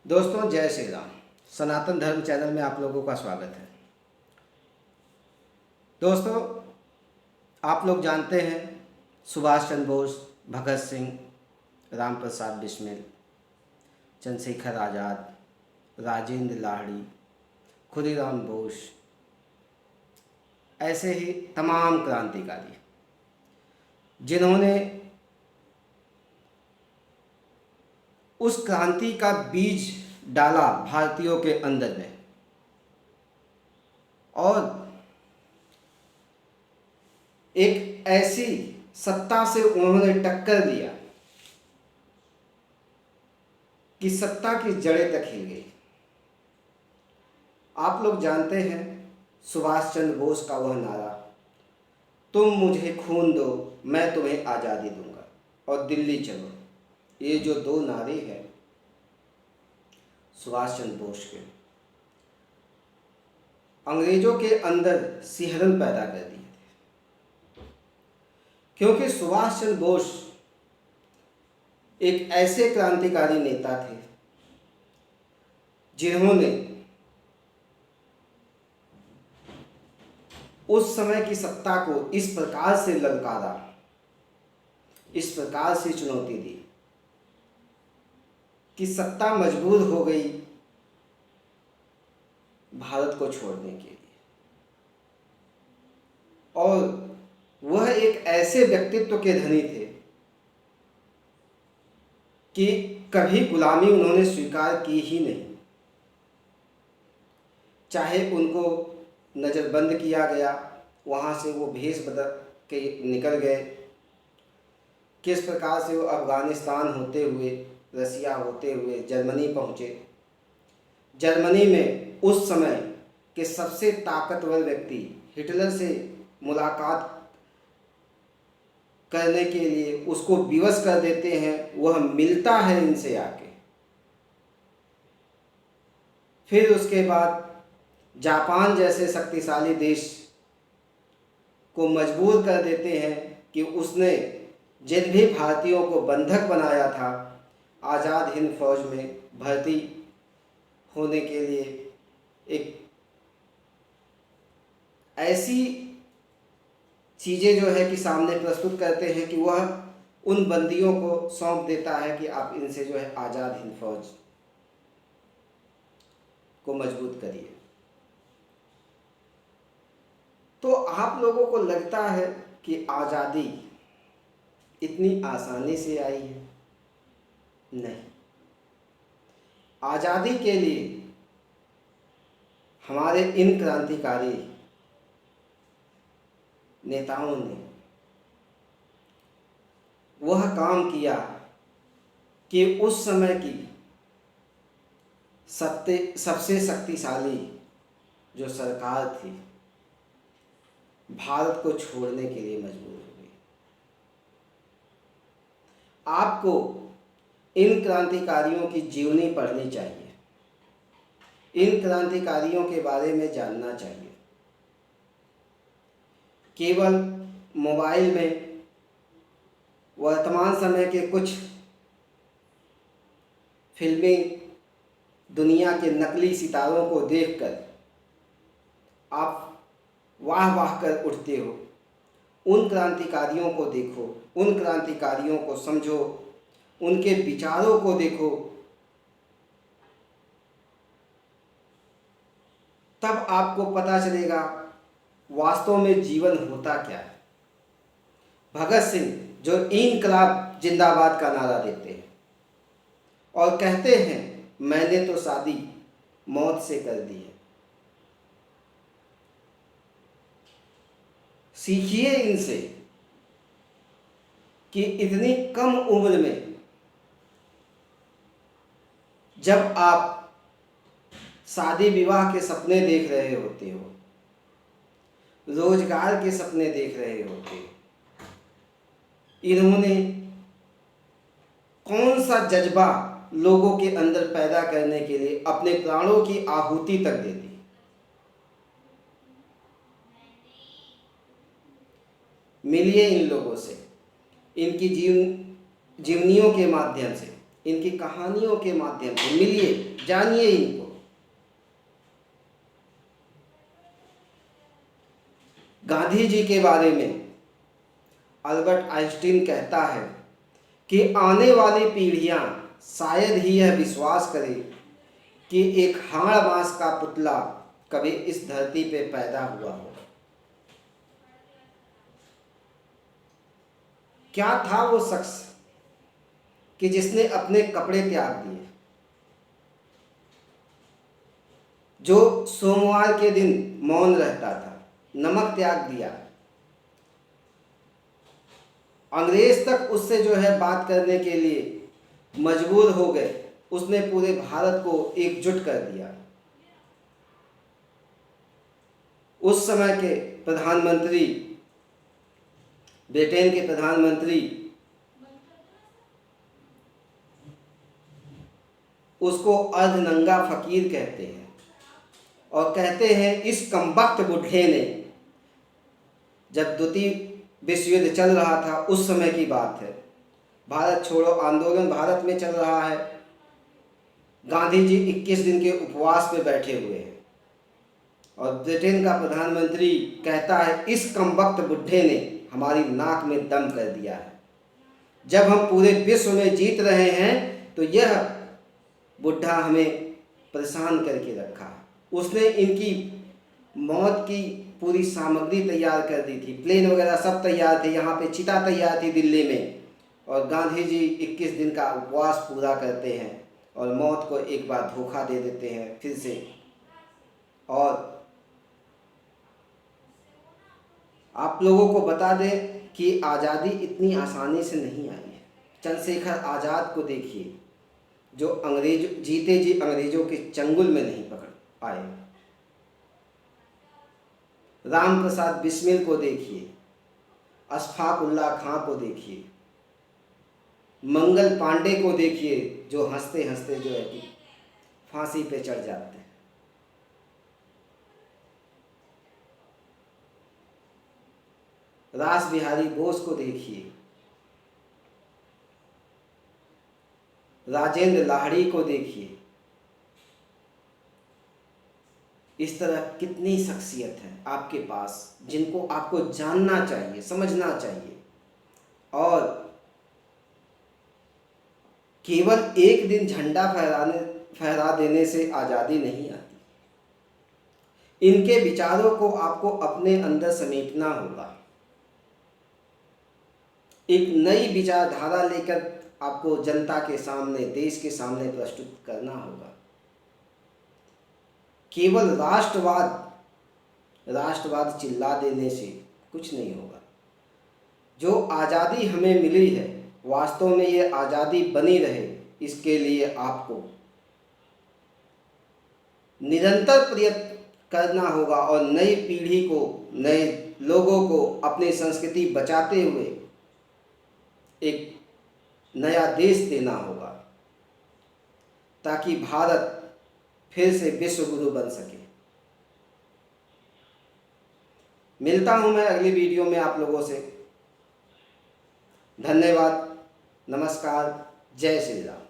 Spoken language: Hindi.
दोस्तों, जय श्री राम। सनातन धर्म चैनल में आप लोगों का स्वागत है। दोस्तों, आप लोग जानते हैं सुभाष चंद्र बोस, भगत सिंह, राम प्रसाद बिस्मिल, चंद्रशेखर आज़ाद, राजेंद्र लाहिड़ी, खुदीराम बोस, ऐसे ही तमाम क्रांतिकारी जिन्होंने उस क्रांति का बीज डाला भारतीयों के अंदर में, और एक ऐसी सत्ता से उन्होंने टक्कर दिया कि सत्ता की जड़ें तक हिल गई। आप लोग जानते हैं सुभाष चंद्र बोस का वह नारा, तुम मुझे खून दो मैं तुम्हें आज़ादी दूंगा और दिल्ली चलो। ये जो दो नारे हैं सुभाष चंद्र बोस के, अंग्रेजों के अंदर सिहरन पैदा कर दिए थे। क्योंकि सुभाष चंद्र बोस एक ऐसे क्रांतिकारी नेता थे जिन्होंने उस समय की सत्ता को इस प्रकार से ललकारा, इस प्रकार से चुनौती दी कि सत्ता मजबूर हो गई भारत को छोड़ने के लिए। और वह एक ऐसे व्यक्तित्व के धनी थे कि कभी गुलामी उन्होंने स्वीकार की ही नहीं। चाहे उनको नज़रबंद किया गया, वहाँ से वो भेष बदल के निकल गए, किस प्रकार से वो अफ़गानिस्तान होते हुए, रसिया होते हुए जर्मनी पहुँचे। जर्मनी में उस समय के सबसे ताकतवर व्यक्ति हिटलर से मुलाकात करने के लिए उसको विवश कर देते हैं। वह मिलता है इनसे आके। फिर उसके बाद जापान जैसे शक्तिशाली देश को मजबूर कर देते हैं कि उसने जिन भी भारतीयों को बंधक बनाया था आज़ाद हिंद फौज में भर्ती होने के लिए, एक ऐसी चीज़ें जो है कि सामने प्रस्तुत करते हैं कि वह उन बंदियों को सौंप देता है कि आप इनसे जो है आज़ाद हिंद फौज को मजबूत करिए। तो आप लोगों को लगता है कि आज़ादी इतनी आसानी से आई है? नहीं। आज़ादी के लिए हमारे इन क्रांतिकारी नेताओं ने वह काम किया कि उस समय की सबसे शक्तिशाली जो सरकार थी भारत को छोड़ने के लिए मजबूर हो गई। आपको इन क्रांतिकारियों की जीवनी पढ़नी चाहिए, इन क्रांतिकारियों के बारे में जानना चाहिए। केवल मोबाइल में वर्तमान समय के कुछ फिल्मी दुनिया के नकली सितारों को देखकर आप वाह वाह कर उठते हो। उन क्रांतिकारियों को देखो, उन क्रांतिकारियों को समझो, उनके विचारों को देखो, तब आपको पता चलेगा वास्तव में जीवन होता क्या है। भगत सिंह जो इनकलाब जिंदाबाद का नारा देते हैं और कहते हैं मैंने तो शादी मौत से कर दी है। सीखिए इनसे कि इतनी कम उम्र में जब आप शादी विवाह के सपने देख रहे होते हो, रोजगार के सपने देख रहे होते हो, इन्होंने कौन सा जज्बा लोगों के अंदर पैदा करने के लिए अपने प्राणों की आहुति तक दे दी। मिलिए इन लोगों से, इनकी जीवनियों के माध्यम से इनकी कहानियों के माध्यम से मिलिए, जानिए इनको। गांधी जी के बारे में अल्बर्ट आइंस्टीन कहता है कि आने वाली पीढ़ियां शायद ही यह विश्वास करें कि एक हाड़ मांस का पुतला कभी इस धरती पे पैदा हुआ हो। क्या था वो शख्स कि जिसने अपने कपड़े त्याग दिए, जो सोमवार के दिन मौन रहता था, नमक त्याग दिया, अंग्रेज तक उससे जो है बात करने के लिए मजबूर हो गए। उसने पूरे भारत को एकजुट कर दिया। उस समय के प्रधानमंत्री, ब्रिटेन के प्रधानमंत्री उसको अर्धनंगा फकीर कहते हैं और कहते हैं इस कमबख्त बुढ़े ने, जब द्वितीय विश्व युद्ध चल रहा था उस समय की बात है, भारत छोड़ो आंदोलन भारत में चल रहा है, गांधी जी 21 दिन के उपवास पे बैठे हुए हैं और ब्रिटेन का प्रधानमंत्री कहता है इस कमबख्त बुढ़े ने हमारी नाक में दम कर दिया है। जब हम पूरे विश्व में जीत रहे हैं तो यह बुढ़ा हमें परेशान करके रखा। उसने इनकी मौत की पूरी सामग्री तैयार कर दी थी, प्लेन वगैरह सब तैयार थे, यहाँ पे चिता तैयार थी दिल्ली में, और गांधी जी 21 दिन का उपवास पूरा करते हैं और मौत को एक बार धोखा दे देते हैं फिर से। और आप लोगों को बता दें कि आज़ादी इतनी आसानी से नहीं आई है। चंद्रशेखर आज़ाद को देखिए, जो जीते जी अंग्रेजों के चंगुल में नहीं पकड़ आए। राम प्रसाद बिस्मिल को देखिए, अशफाक उल्लाह खां को देखिए, मंगल पांडे को देखिए, जो हंसते हंसते जो है कि फांसी पे चढ़ जाते हैं। रास बिहारी बोस को देखिए, राजेंद्र लाहिड़ी को देखिए। इस तरह कितनी शख्सियत है आपके पास जिनको आपको जानना चाहिए, समझना चाहिए। और केवल एक दिन झंडा फहरा देने से आज़ादी नहीं आती। इनके विचारों को आपको अपने अंदर समेटना होगा। एक नई विचारधारा लेकर आपको जनता के सामने, देश के सामने प्रस्तुत करना होगा। केवल राष्ट्रवाद चिल्ला देने से कुछ नहीं होगा। जो आज़ादी हमें मिली है, वास्तव में ये आज़ादी बनी रहे, इसके लिए आपको निरंतर प्रयत्न करना होगा और नई पीढ़ी को, नए लोगों को अपनी संस्कृति बचाते हुए एक नया देश देना होगा, ताकि भारत फिर से विश्व गुरु बन सके। मिलता हूं मैं अगली वीडियो में आप लोगों से। धन्यवाद, नमस्कार, जय श्री राम।